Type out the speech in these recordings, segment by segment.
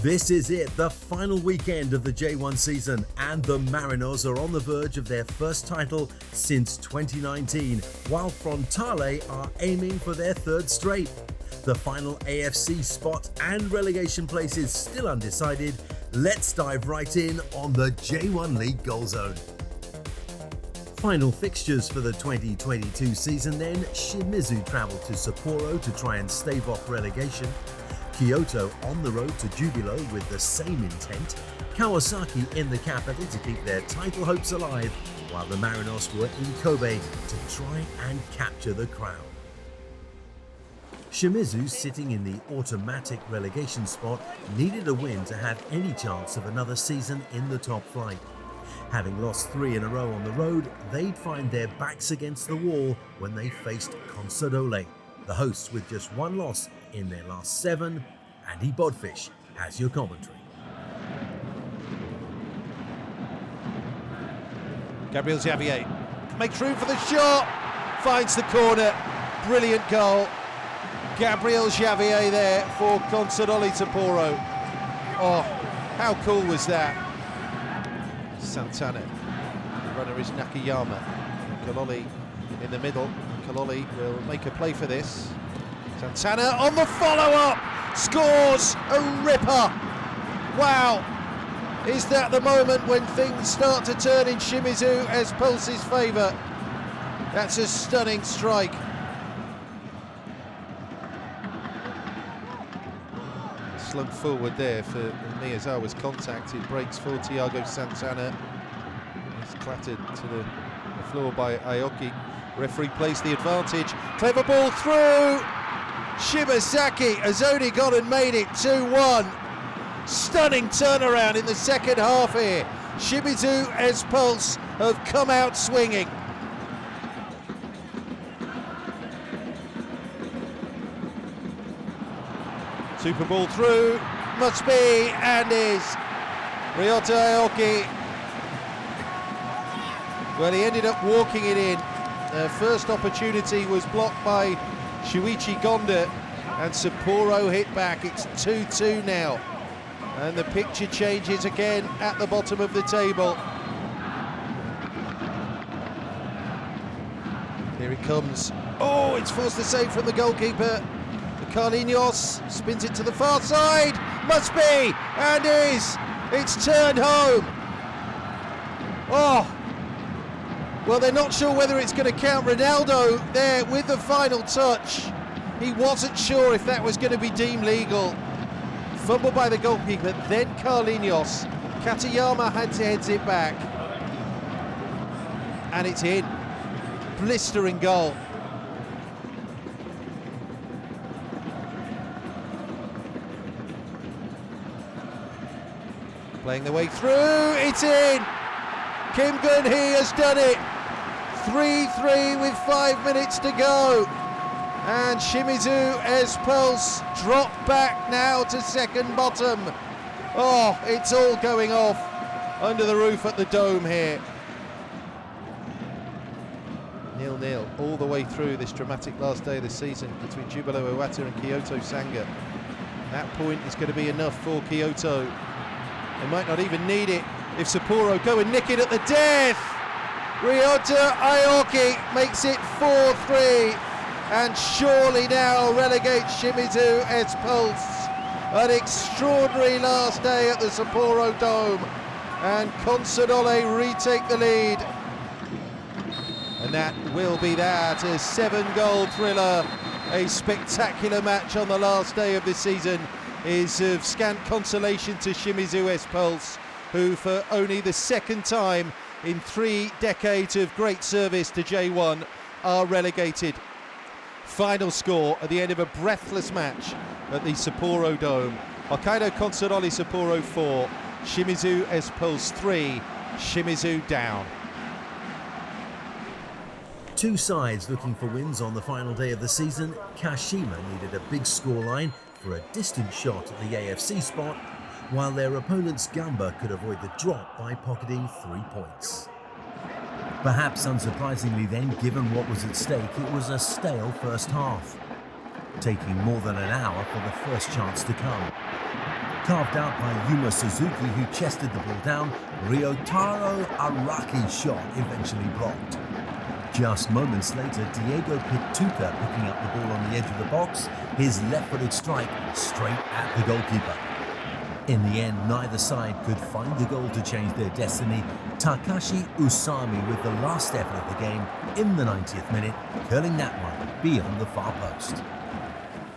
This is it, the final weekend of the J1 season, and the Marinos are on the verge of their first title since 2019, while Frontale are aiming for their third straight. The final AFC spot and relegation place is still undecided. Let's dive right in on the J1 League Goal Zone. Final fixtures for the 2022 season then: Shimizu travel to Sapporo to try and stave off relegation. Kyoto on the road to Jubilo with the same intent. Kawasaki in the capital to keep their title hopes alive, while the Marinos were in Kobe to try and capture the crown. Shimizu, sitting in the automatic relegation spot, needed a win to have any chance of another season in the top flight. Having lost 3 in a row on the road, they'd find their backs against the wall when they faced Consadole, the hosts with just 1 loss in their last 7. Andy Bodfish has your commentary. Gabriel Xavier makes room for the shot, finds the corner, brilliant goal. Gabriel Xavier there for Consadole Sapporo. Oh, how cool was that? Santana, the runner is Nakayama. Kaloli in the middle. Kaloli will make a play for this. Santana on the follow-up, scores a ripper. Wow, is that the moment when things start to turn in Shimizu Espulse's favour? That's a stunning strike. Slung forward there for Miyazawa's contact. It breaks for Thiago Santana. It's clattered to the floor by Aoki. Referee plays the advantage. Clever ball through. Shibasaki has only gone and made it 2-1. Stunning turnaround in the second half here. Shimizu Espulse have come out swinging. Super ball through, must be, and is. Ryota Aoki. Well, he ended up walking it in. First opportunity was blocked by Shuichi Gonda, and Sapporo hit back. It's 2-2 now, and the picture changes again at the bottom of the table. Here he comes. Oh, it's forced to save from the goalkeeper. Carlinhos spins it to the far side. Must be, and is. It's turned home. Oh. Well, they're not sure whether it's going to count. Ronaldo there with the final touch. He wasn't sure if that was going to be deemed legal. Fumble by the goalkeeper, then Carlinhos. Katayama heads it back. And it's in. Blistering goal. Playing the way through, it's in. Kim Gun-hee has done it. 3-3 with 5 minutes to go. And Shimizu Espulse drop back now to second bottom. Oh, it's all going off under the roof at the Dome here. 0-0 all the way through this dramatic last day of the season between Jubilo Iwata and Kyoto Sanga. That point is going to be enough for Kyoto. They might not even need it if Sapporo go and nick it at the death. Ryota Aoki makes it 4-3 and surely now relegates Shimizu Espulse. An extraordinary last day at the Sapporo Dome, and Consadole retake the lead. And that will be that, a 7-goal thriller. A spectacular match on the last day of the season is of scant consolation to Shimizu Espulse, who for only the second time in 3 decades of great service to J1 are relegated. Final score at the end of a breathless match at the Sapporo Dome: Hokkaido Consadole Sapporo 4, Shimizu Espulse 3, Shimizu down. Two sides looking for wins on the final day of the season. Kashima needed a big scoreline for a distant shot at the AFC spot, while their opponent's Gamba could avoid the drop by pocketing 3 points. Perhaps unsurprisingly then, given what was at stake, it was a stale first half, taking more than an hour for the first chance to come. Carved out by Yuma Suzuki, who chested the ball down, Ryotaro Araki's shot eventually blocked. Just moments later, Diego Pituca picking up the ball on the edge of the box, his left-footed strike straight at the goalkeeper. In the end, neither side could find the goal to change their destiny. Takashi Usami with the last effort of the game in the 90th minute, curling that one beyond the far post.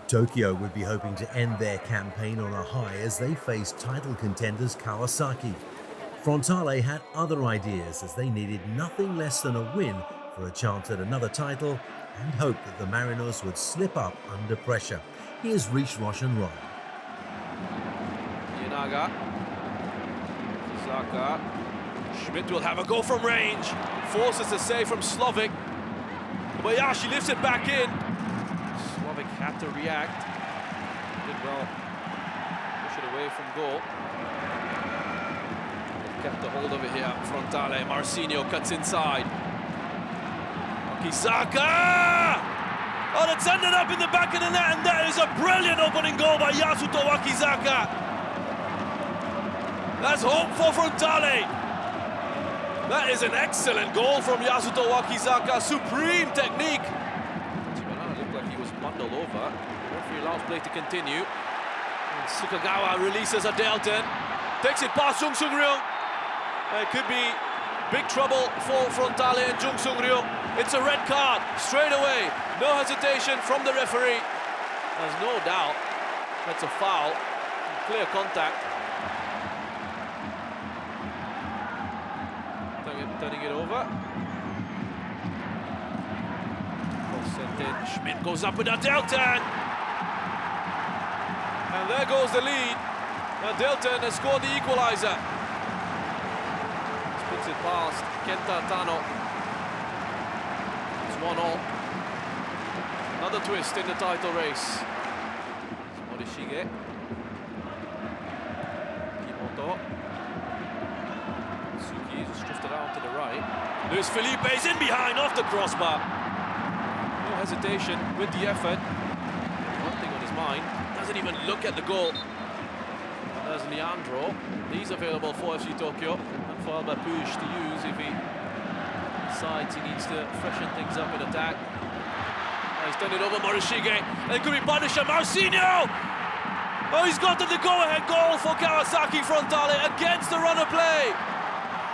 Tokyo would be hoping to end their campaign on a high as they face title contenders Kawasaki. Frontale had other ideas as they needed nothing less than a win for a chance at another title and hoped that the Mariners would slip up under pressure. Here's Rish Roshan Roy. Yanaga. Zaka. Schmidt will have a go from range. Forces a save from Slovic. Kobayashi lifts it back in. Slovic had to react. Did well. Push it away from goal. Kept the hold of it here. Frontale. Marcinho cuts inside. Wakizaka! Oh, it's ended up in the back of the net, and that is a brilliant opening goal by Yasuto Wakizaka. That's hope for Frontale. That is an excellent goal from Yasuto Wakizaka. Supreme technique. Chibanana looked like he was bundled over. The referee allows play to continue. And Sukagawa releases a Delton. Takes it past Jung Sung-ryung. It could be big trouble for Frontale and Jung Sung-ryung. It's a red card straight away. No hesitation from the referee. There's no doubt that's a foul. Clear contact. Turning it over. Sent in. Schmidt goes up with a Delton. And there goes the lead. Delton has scored the equaliser. Puts it past Kenta Tano. It's 1-1. Another twist in the title race. Morishige. Kimoto. Suki just drifted out to the right. Luis Felipe's in behind off the crossbar. No hesitation with the effort. One thing on his mind. Doesn't even look at the goal. And there's Leandro. He's available for FC Tokyo. For Alba Puig to use if he decides he needs to freshen things up in attack. He's turned it over Morishige. And it could be Punisher. Marcinho! Oh, he's got to the go-ahead goal for Kawasaki Frontale against the run of play.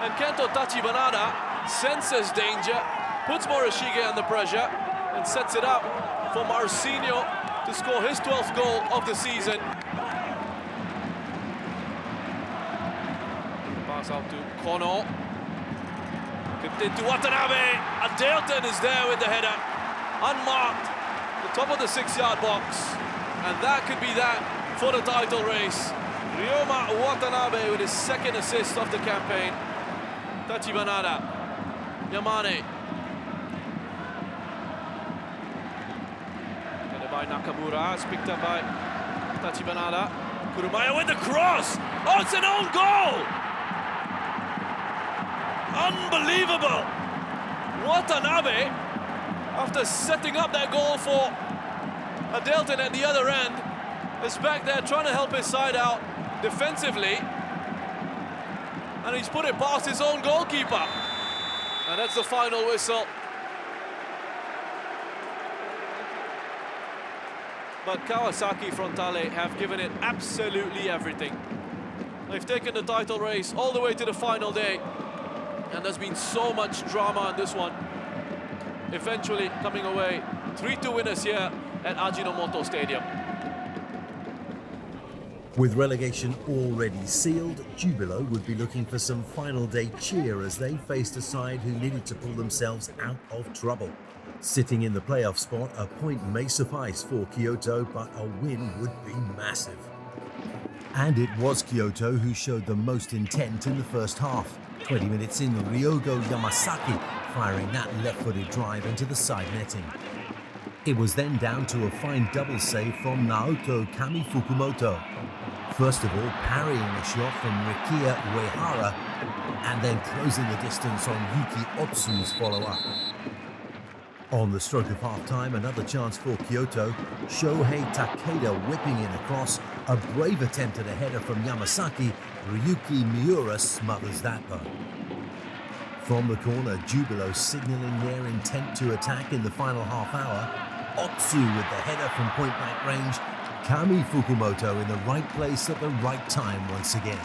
And Kento Tachibanada senses danger, puts Morishige under pressure, and sets it up for Marcinho to score his 12th goal of the season. Pass out to Kono. Kicked into Watanabe. And Delton is there with the header. Unmarked. The top of the 6-yard box. And that could be that for the title race. Ryoma Watanabe with his second assist of the campaign. Tachibanada. Yamane. Headed by Nakamura. It's picked up by Tachibanada. Kurumaya with the cross. Oh, it's an own goal! Unbelievable! Watanabe, after setting up that goal for Delton at the other end, is back there trying to help his side out defensively. And he's put it past his own goalkeeper. And that's the final whistle. But Kawasaki Frontale have given it absolutely everything. They've taken the title race all the way to the final day. And there's been so much drama in this one. Eventually coming away 3-2 winners here at Ajinomoto Stadium. With relegation already sealed, Jubilo would be looking for some final day cheer as they faced a side who needed to pull themselves out of trouble. Sitting in the playoff spot, a point may suffice for Kyoto, but a win would be massive. And it was Kyoto who showed the most intent in the first half. 20 minutes in, Ryogo Yamasaki firing that left-footed drive into the side netting. It was then down to a fine double save from Naoto Kamifukumoto. First of all, parrying a shot from Rikia Uehara, and then closing the distance on Yuki Otsu's follow-up. On the stroke of half-time, another chance for Kyoto. Shohei Takeda whipping in across. A brave attempt at a header from Yamasaki. Ryuki Miura smothers that though. From the corner, Jubilo signalling their intent to attack in the final half hour. Otsu with the header from point-blank range. Kami Fukumoto in the right place at the right time once again.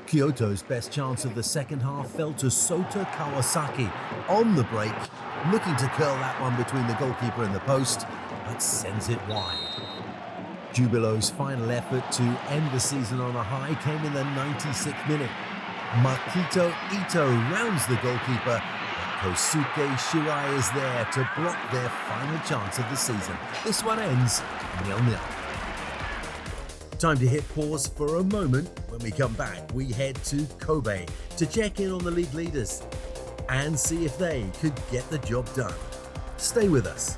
Kyoto's best chance of the second half fell to Sota Kawasaki on the break, looking to curl that one between the goalkeeper and the post, but sends it wide. Jubilo's final effort to end the season on a high came in the 96th minute. Makito Ito rounds the goalkeeper, but Kosuke Shirai is there to block their final chance of the season. This one ends 0-0. Time to hit pause for a moment. When we come back, we head to Kobe to check in on the league leaders and see if they could get the job done. Stay with us.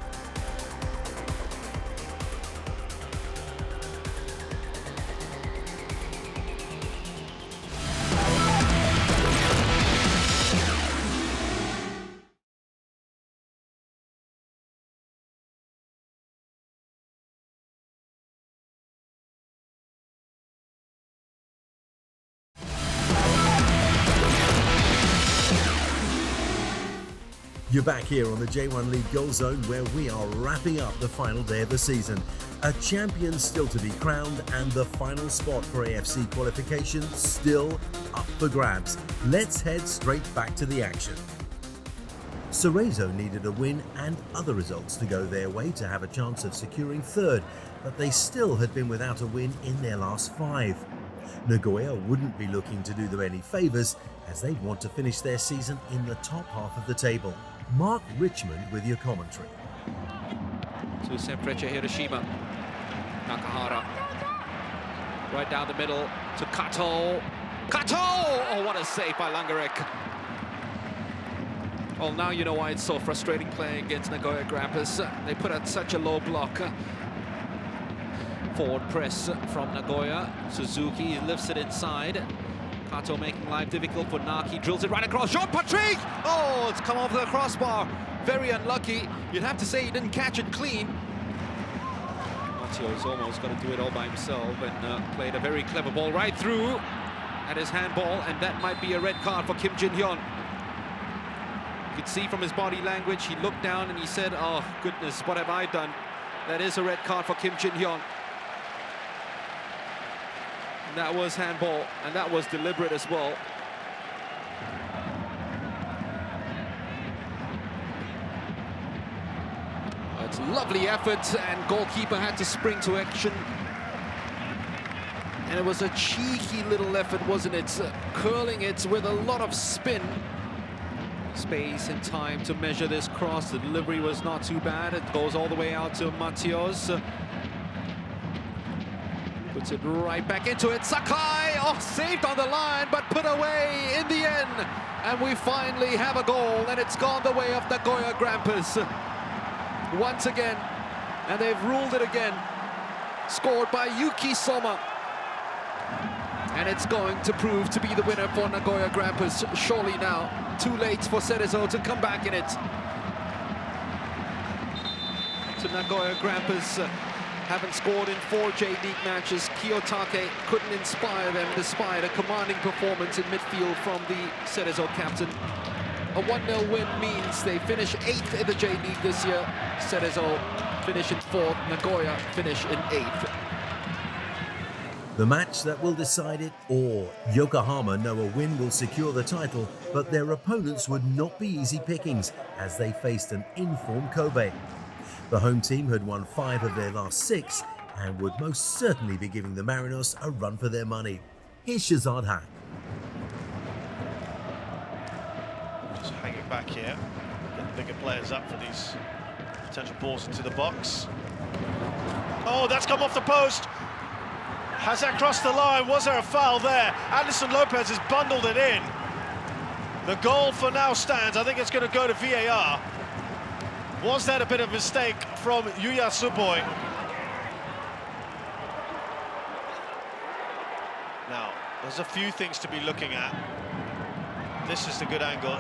You're back here on the J1 League Goal Zone, where we are wrapping up the final day of the season. A champion still to be crowned, and the final spot for AFC qualification still up for grabs. Let's head straight back to the action. Cerezo needed a win and other results to go their way to have a chance of securing third, but they still had been without a win in their last 5. Nagoya wouldn't be looking to do them any favours, as they'd want to finish their season in the top half of the table. Mark Richmond with your commentary. To Senfrecce Hiroshima. Nakahara. Right down the middle to Kato. Kato! Oh, what a save by Langarek. Well, now you know why it's so frustrating playing against Nagoya Grampus. They put out such a low block. Forward press from Nagoya. Suzuki lifts it inside. Kato making life difficult for Naki, drills it right across. Jean-Patrick! Oh, it's come off the crossbar. Very unlucky. You'd have to say he didn't catch it clean. Mattio's almost got to do it all by himself and played a very clever ball right through at his handball, and that might be a red card for Kim Jin-hyun. You could see from his body language, he looked down and he said, oh goodness, what have I done? That is a red card for Kim Jin-hyun. That was handball, and that was deliberate as well. It's a lovely effort, and goalkeeper had to spring to action. And it was a cheeky little effort, wasn't it? Curling it with a lot of spin. Space and time to measure this cross. The delivery was not too bad. It goes all the way out to Matios. Puts it right back into it. Sakai, oh, saved on the line, but put away in the end. And we finally have a goal, and it's gone the way of Nagoya Grampus. Once again, and they've ruled it again. Scored by Yuki Soma. And it's going to prove to be the winner for Nagoya Grampus. Surely now, too late for Cerezo to come back in it. To Nagoya Grampus. Haven't scored in 4 J.League matches. Kiyotake couldn't inspire them despite a commanding performance in midfield from the Cerezo captain. A 1-0 win means they finish 8th in the J.League this year. Cerezo finish in 4th, Nagoya finish in 8th. The match that will decide it all. Yokohama know a win will secure the title, but their opponents would not be easy pickings as they faced an informed Kobe. The home team had won 5 of their last 6 and would most certainly be giving the Marinos a run for their money. Here's Shazad Haq. Just hanging back here, getting the bigger players up for these potential balls into the box. Oh, that's come off the post. Has that crossed the line? Was there a foul there? Anderson Lopez has bundled it in. The goal for now stands. I think it's going to go to VAR. Was that a bit of a mistake from Yuya Suboi? Now, there's a few things to be looking at. This is the good angle.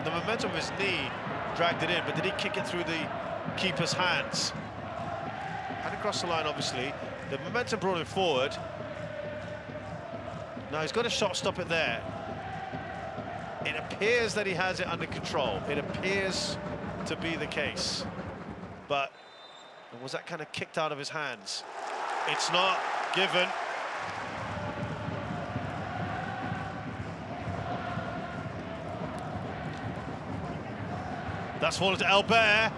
The momentum of his knee dragged it in, but did he kick it through the keeper's hands? Had it crossed the line, obviously. The momentum brought him forward. Now he's got a shot, stop it there. It appears that he has it under control. It appears to be the case. But was that kind of kicked out of his hands? It's not given. That's fallen to Albert.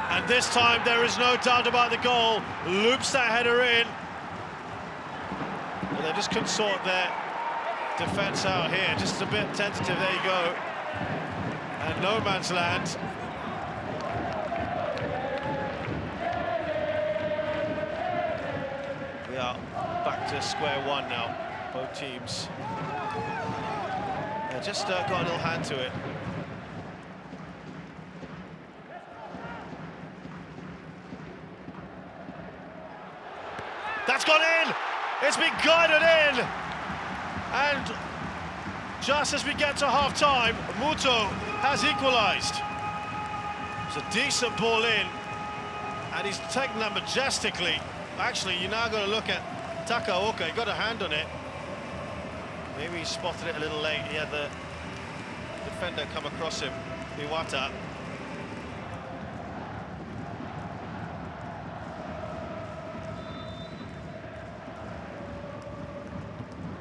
And this time there is no doubt about the goal. Loops that header in. Well, they just couldn't sort their defence out here. Just a bit tentative, there you go. And no man's land. We are back to square one now, both teams. They just got a little hand to it. That's gone in! It's been guided in! And just as we get to half-time, Muto has equalised. It's a decent ball in, and he's taken that majestically. Actually, you now got to look at Takaoka. He got a hand on it. Maybe he spotted it a little late. He had the defender come across him, Iwata.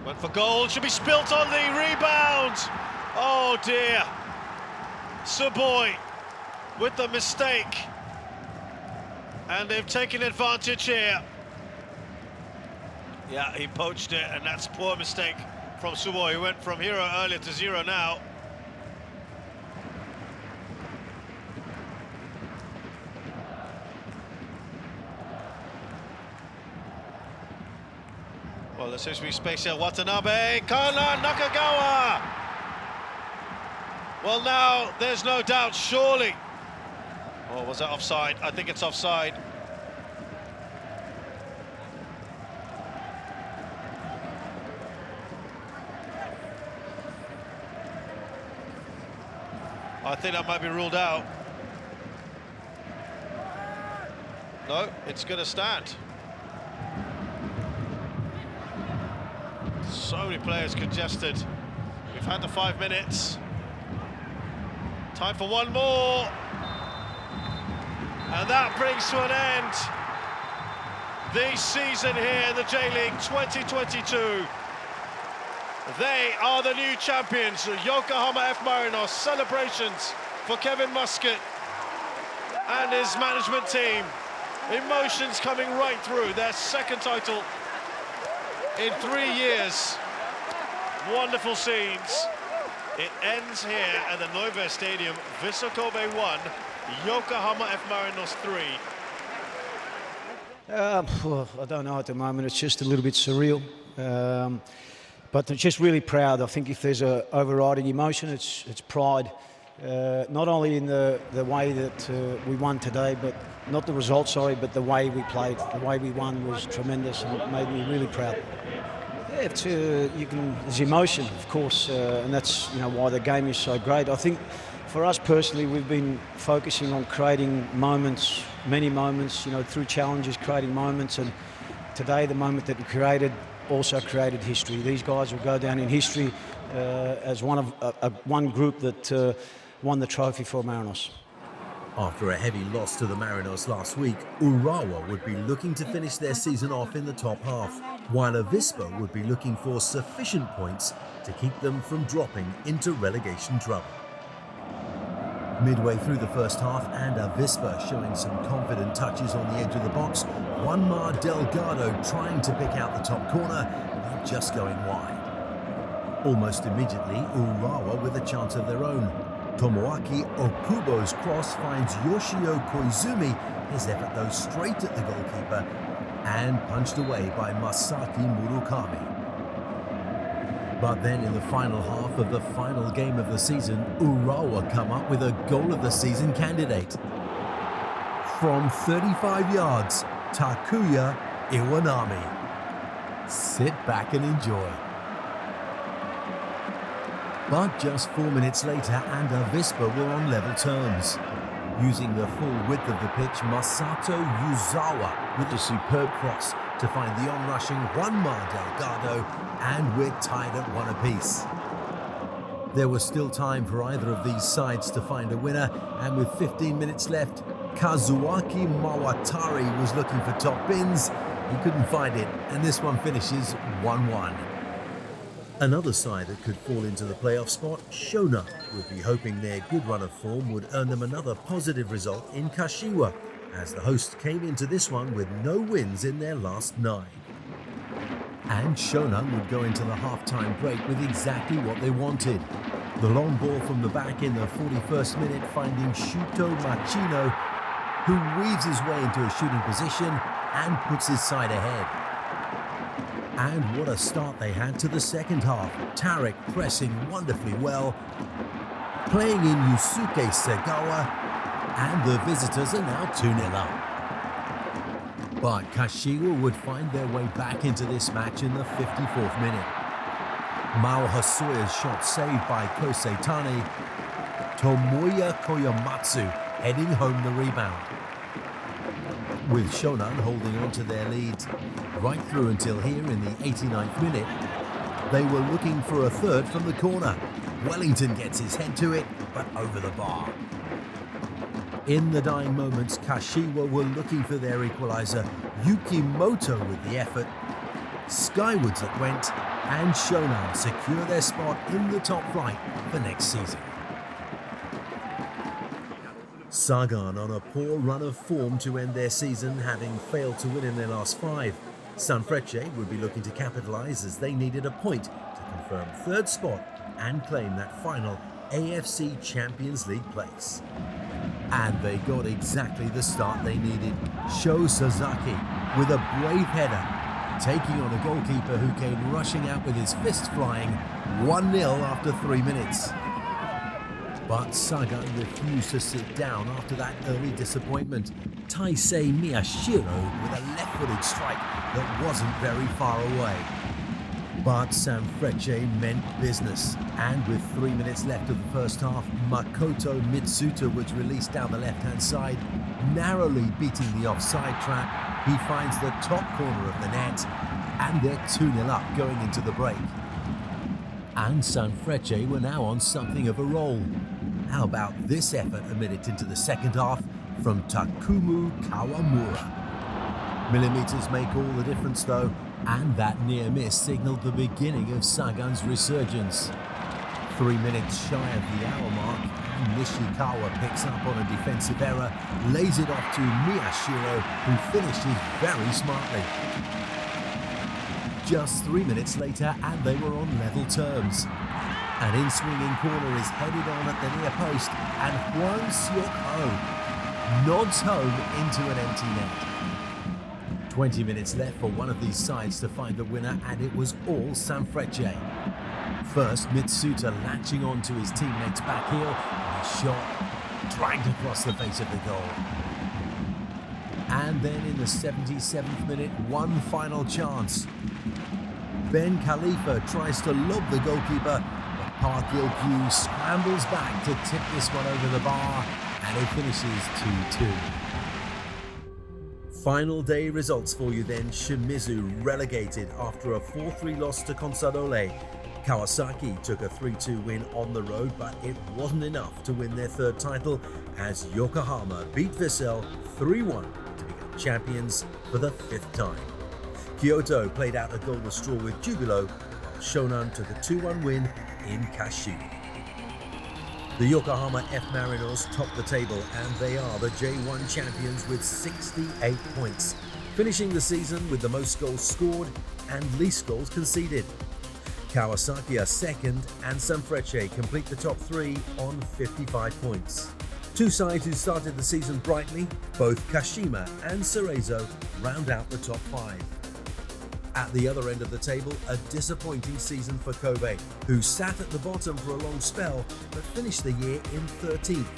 Went for goal, should be spilt on the rebound. Oh dear. Suboy with the mistake. And they've taken advantage here. Yeah, he poached it, and that's a poor mistake from Suboy. He went from hero earlier to zero now. Well, there seems to be space here. Watanabe, Kana, Nakagawa. Well, now there's no doubt, surely. Oh, was that offside? I think it's offside. I think that might be ruled out. No, it's going to stand. So many players congested. We've had the 5 minutes. Time for one more. And that brings to an end the season here in the J-League 2022. They are the new champions, Yokohama F. Marinos. Celebrations for Kevin Muscat and his management team. Emotions coming right through. Their second title in 3 years. Wonderful scenes. It ends here at the Noivare Stadium. Vissel Kobe 1, Yokohama F. Marinos 3. Well, I don't know at the moment. It's just a little bit surreal. But I'm just really proud. I think if there's an overriding emotion, it's pride. Not only in the way that we won today, but not the result, sorry, but the way we played. The way we won was tremendous, and it made me really proud. Yeah, there's emotion, of course, and that's why the game is so great. I think for us personally, we've been focusing on creating moments, many moments, through challenges, creating moments, and today the moment that we created also created history. These guys will go down in history as one group that won the trophy for Marinos. After a heavy loss to the Marinos last week, Urawa would be looking to finish their season off in the top half, while Avispa would be looking for sufficient points to keep them from dropping into relegation trouble. Midway through the first half, and Avispa showing some confident touches on the edge of the box, Juanmar Delgado trying to pick out the top corner, but just going wide. Almost immediately, Urawa with a chance of their own. Tomoaki Okubo's cross finds Yoshio Koizumi. His effort goes straight at the goalkeeper and punched away by Masaki Murakami. But then in the final half of the final game of the season, Urawa come up with a goal of the season candidate. From 35 yards, Takuya Iwanami. Sit back and enjoy. But just 4 minutes later, and Avispa were on level terms. Using the full width of the pitch, Masato Yuzawa with a superb cross to find the on-rushing Juanma Delgado, and we're tied at 1 apiece. There was still time for either of these sides to find a winner, and with 15 minutes left, Kazuaki Mawatari was looking for top bins. He couldn't find it, and this one finishes 1-1. Another side that could fall into the playoff spot, Shona, would be hoping their good run of form would earn them another positive result in Kashiwa, as the hosts came into this one with no wins in their last 9. And Shona would go into the half-time break with exactly what they wanted. The long ball from the back in the 41st minute, finding Shuto Machino, who weaves his way into a shooting position and puts his side ahead. And what a start they had to the second half. Tarek pressing wonderfully well, playing in Yusuke Segawa, and the visitors are now 2-0 up. But Kashiwa would find their way back into this match in the 54th minute. Mao Hasoya's shot saved by Kosei Tani, Tomoya Koyamatsu heading home the rebound. With Shonan holding on to their lead right through until here in the 89th minute, they were looking for a third from the corner. Wellington gets his head to it, but over the bar. In the dying moments, Kashiwa were looking for their equaliser. Yukimoto with the effort. Skywards it went, and Shonan secure their spot in the top flight for next season. Sagan on a poor run of form to end their season, having failed to win in their last 5. Sanfrecce would be looking to capitalise as they needed a point to confirm third spot and claim that final AFC Champions League place. And they got exactly the start they needed. Sho Sasaki with a brave header, taking on a goalkeeper who came rushing out with his fist flying, 1-0 after 3 minutes. But Sagan refused to sit down after that early disappointment. Taisei Miyashiro with a left-footed strike that wasn't very far away. But Sanfrecce meant business, and with 3 minutes left of the first half, Makoto Mitsuta was released down the left-hand side, narrowly beating the offside trap. He finds the top corner of the net, and they're 2-0 up going into the break. And Sanfrecce were now on something of a roll. How about this effort a minute into the second half from Takumu Kawamura? Millimeters make all the difference though, and that near miss signalled the beginning of Sagan's resurgence. 3 minutes shy of the hour mark, and Nishikawa picks up on a defensive error, lays it off to Miyashiro, who finishes very smartly. Just 3 minutes later, and they were on level terms. An in-swinging corner is headed on at the near post, and Hwang Seok-ho nods home into an empty net. 20 minutes left for one of these sides to find the winner, and it was all Sanfrecce. First, Mitsuta latching on to his teammate's back heel, and his shot dragged across the face of the goal. And then in the 77th minute, one final chance. Ben Khalifa tries to lob the goalkeeper, but Park Il-kyu scrambles back to tip this one over the bar, and it finishes 2-2. Final day results for you then. Shimizu relegated after a 4-3 loss to Consadole. Kawasaki took a 3-2 win on the road, but it wasn't enough to win their third title as Yokohama beat Vissel 3-1 to become champions for the 5th time. Kyoto played out a goalless straw with Jubilo, while Shonan took a 2-1 win in Kashiwa. The Yokohama F Marinos top the table, and they are the J1 champions with 68 points, finishing the season with the most goals scored and least goals conceded. Kawasaki are second, and Sanfrecce complete the top 3 on 55 points. Two sides who started the season brightly, both Kashima and Cerezo, round out the top 5. At the other end of the table, a disappointing season for Kobe, who sat at the bottom for a long spell but finished the year in 13th,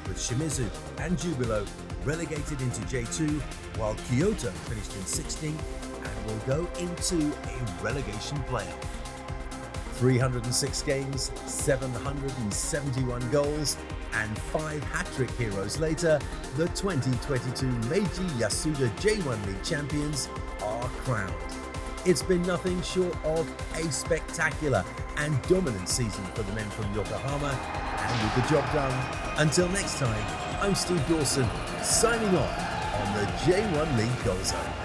with Shimizu and Jubilo relegated into J2, while Kyoto finished in 16th and will go into a relegation playoff. 306 games, 771 goals, and 5 hat-trick heroes later, the 2022 Meiji Yasuda J1 League champions are crowned. It's been nothing short of a spectacular and dominant season for the men from Yokohama, and with the job done, until next time, I'm Steve Dawson, signing off on the J1 League Goal Zone.